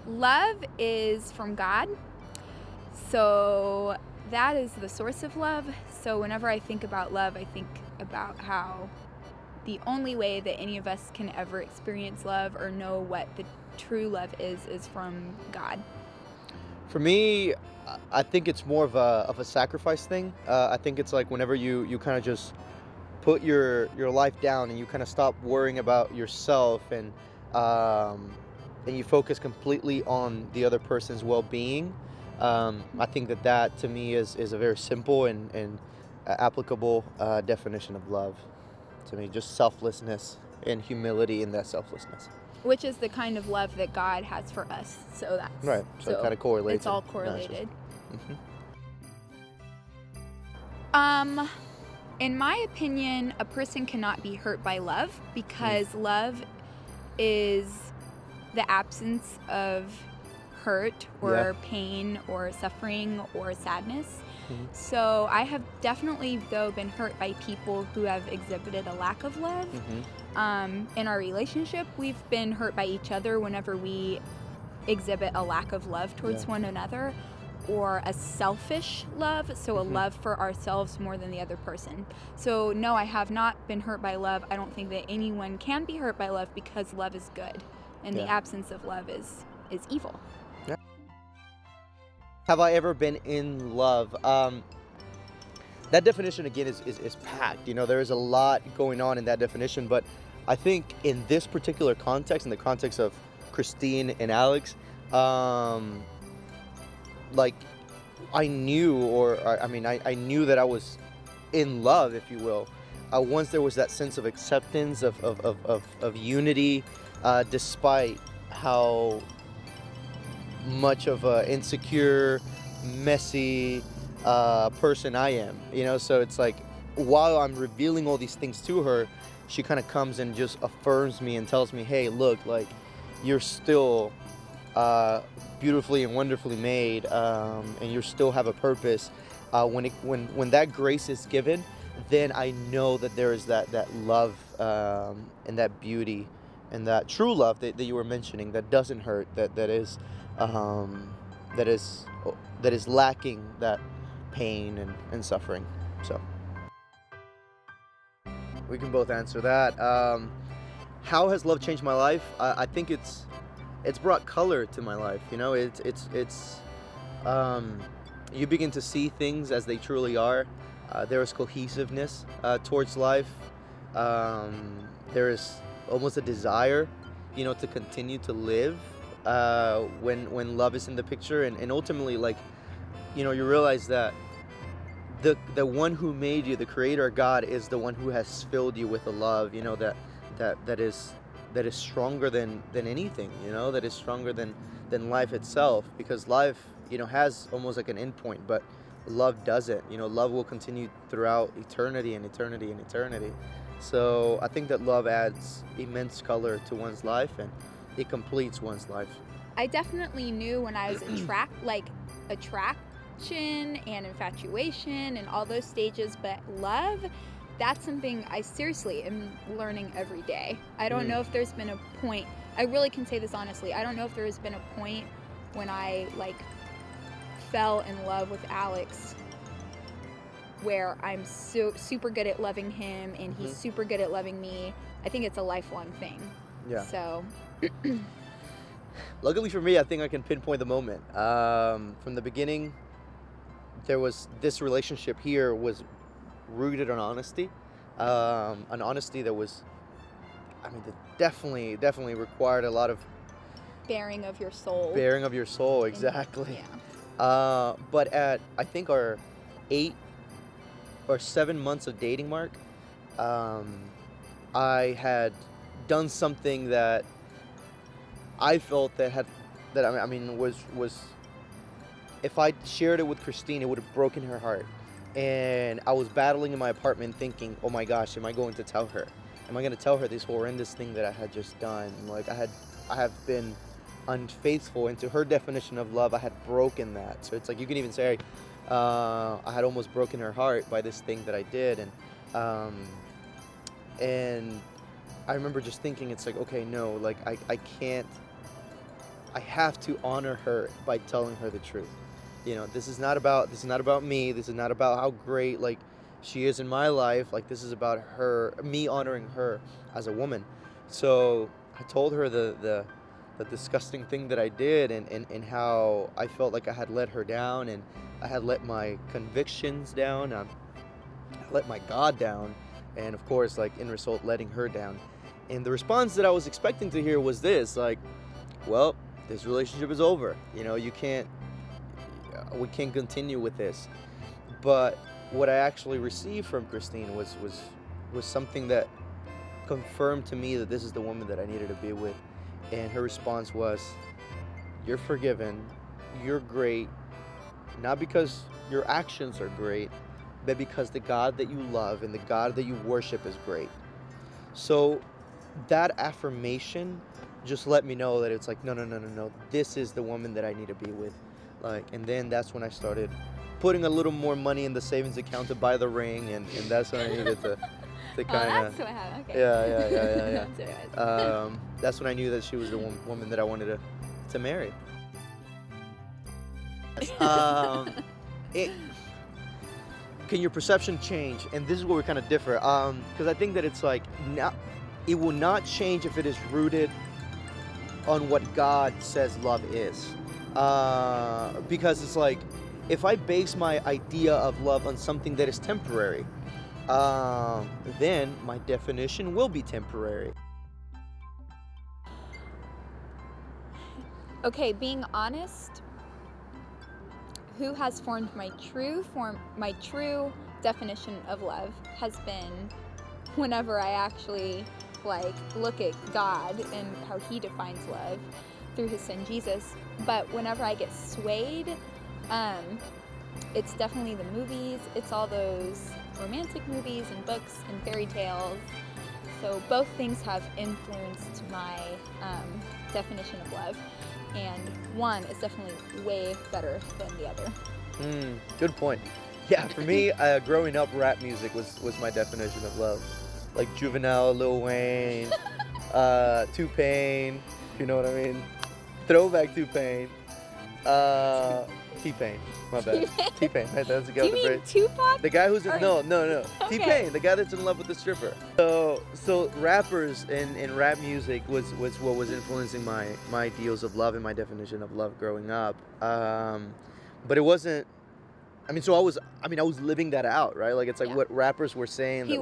Love is from God, so that is the source of love. So whenever I think about love, I think about how the only way that any of us can ever experience love or know what the true love is from God. For me, I think it's more of a sacrifice thing. I think it's like whenever you kind of just put your life down and you kind of stop worrying about yourself um, and you focus completely on the other person's well-being. I think that to me is a very simple and applicable definition of love to me. Just selflessness and humility in that selflessness. Which is the kind of love that God has for us. So Right. So it kind of correlates. It's all and correlated. matches. Um, in my opinion, a person cannot be hurt by love because love is the absence of hurt or Yeah. pain or suffering or sadness. Mhm. So I have definitely, though, been hurt by people who have exhibited a lack of love. In our relationship, we've been hurt by each other whenever we exhibit a lack of love towards Yeah. one another, or a selfish love, so a Mhm. love for ourselves more than the other person. So no, I have not been hurt by love. I don't think that anyone can be hurt by love because love is good, and the Yeah. absence of love is evil. Yeah. Have I ever been in love? That definition again is packed. You know, there is a lot going on in that definition, but I think in this particular context, in the context of Christine and Alex, um, like I knew, I knew that I was in love, if you will. Once there was that sense of acceptance, of unity, despite how much of a insecure, messy person I am. You know, so it's like while I'm revealing all these things to her, she kind of comes and just affirms me and tells me, "Hey, look, like you're still uh, beautifully and wonderfully made, and you still have a purpose." When that grace is given, then I know that there is that love and that beauty and that true love that you were mentioning that doesn't hurt, um, that is that is lacking that pain and suffering. So we can both answer that. How has love changed my life? I think it's brought color to my life. You know, it's um, you begin to see things as they truly are. There is cohesiveness towards life. There is almost a desire, you know, to continue to live when love is in the picture, and ultimately, like, you know, you realize that the one who made you, the creator God, is the one who has filled you with a love, you know, that is stronger than anything, you know, that is stronger than life itself, because life, you know, has almost like an end point, but love doesn't. You know, love will continue throughout eternity and eternity and eternity. So I think that love adds immense color to one's life, and it completes one's life. I definitely knew when I was attraction and infatuation and all those stages, but love, that's something I seriously am learning every day. I don't Mm. know if there's been a point, I really can say this honestly, I don't know if there has been a point when I like fell in love with Alex where I'm so super good at loving him and he's Mhm. super good at loving me. I think it's a lifelong thing. Yeah. So Luckily for me, I think I can pinpoint the moment. From the beginning, there was this relationship here was rooted on honesty, an honesty that was, I mean, that definitely required a lot of bearing of your soul. bearing of your soul. and- Exactly. Yeah. But at I think our 8 or 7 months of dating mark, um, I had done something that I felt I mean was if I shared it with Christine, it would have broken her heart. And I was battling in my apartment thinking, oh my gosh, am I going to tell her? Am I going to tell her this horrendous thing that I had just done? Like I have been unfaithful, and to her definition of love, I had broken that. So it's like you can even say, I had almost broken her heart by this thing that I did, um, and I remember just thinking, it's like, okay, no, like I I have to honor her by telling her the truth. This is not about me. This is not about how great like she is in my life. Like this is about me honoring her as a woman. So I told her the disgusting thing that I did, and how I felt like I had let her down, and I had let my convictions down. I let my God down, and of course, like in result, letting her down. And the response that I was expecting to hear was this, like, well, this relationship is over. We can't continue with this. But what I actually received from Christine was something that confirmed to me that this is the woman that I needed to be with. And her response was, you're forgiven, you're great, not because your actions are great, but because the God that you love and the God that you worship is great. So that affirmation just let me know that it's like, no, this is the woman that I need to be with. And then that's when I started putting a little more money in the savings account to buy the ring, and that's when I needed to kind of. That's what happened. Okay. Yeah. That's what it was. That's when I knew that she was the woman that I wanted to marry. Can your perception change? And this is where we kind of differ. Because I think that it's like it will not change if it is rooted on what God says love is. Because it's like, if I base my idea of love on something that is temporary, then my definition will be temporary. Okay, being honest, who has formed my true definition of love has been whenever I actually look at God and how he defines love through his son Jesus. But whenever I get swayed, it's definitely the movies. It's all those romantic movies and books and fairy tales. So both things have influenced my definition of love, and one is definitely way better than the other. Good point. Yeah, for me, growing up, rap music was my definition of love. Like Juvenile, Lil Wayne, T-Pain, if you know what I mean. Throwback T-Pain. T-Pain, my bad. T-Pain, right? That's the guy Do you with the mean braids. Tupac? The guy who's no. Okay. T-Pain, the guy that's in love with the stripper. So rappers and rap music was what was influencing my ideals of love and my definition of love growing up. But it wasn't. I mean, I was living that out, right? Like it's like what rappers were saying that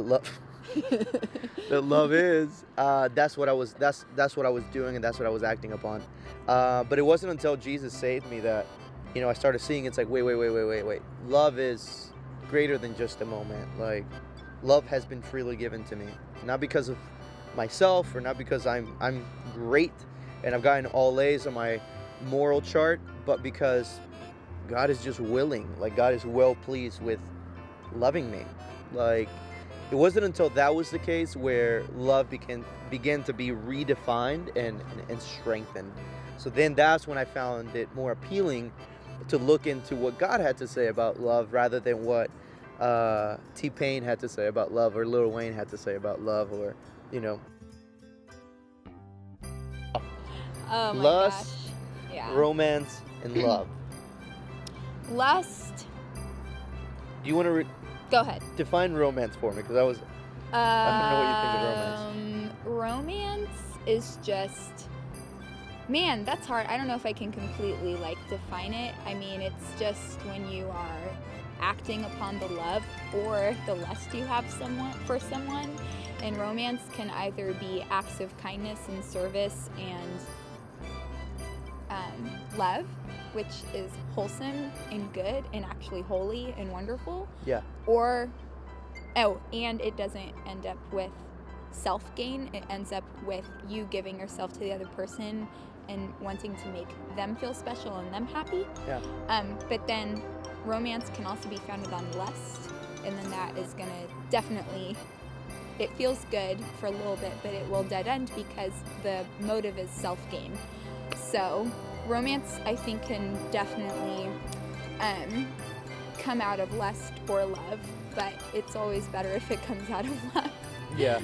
love that love is. That's what I was. That's what I was doing, and that's what I was acting upon. But it wasn't until Jesus saved me that, I started seeing it's like, wait. Love is greater than just a moment. Like, love has been freely given to me, not because of myself or not because I'm great and I've gotten all A's on my moral chart, but because God is just willing. Like, God is well pleased with loving me. Like, it wasn't until that was the case where love began to be redefined and strengthened. So then that's when I found it more appealing to look into what God had to say about love rather than what T-Pain had to say about love or Lil Wayne had to say about love, or, Oh my lust, gosh. Yeah. romance, and love. Lust. Do you want to Go ahead. define romance for me? Because I don't know what you think of romance. Romance is just, man, that's hard. I don't know if I can completely define it. I mean, it's just when you are acting upon the love or the lust you have for someone. And romance can either be acts of kindness and service and love, which is wholesome and good and actually holy and wonderful. Yeah. And it doesn't end up with self-gain. It ends up with you giving yourself to the other person and wanting to make them feel special and them happy. Yeah. But then romance can also be founded on lust, and then that is going to definitely, it feels good for a little bit, but it will dead end because the motive is self-gain. So romance, I think, can definitely come out of lust or love, but it's always better if it comes out of love. Yeah.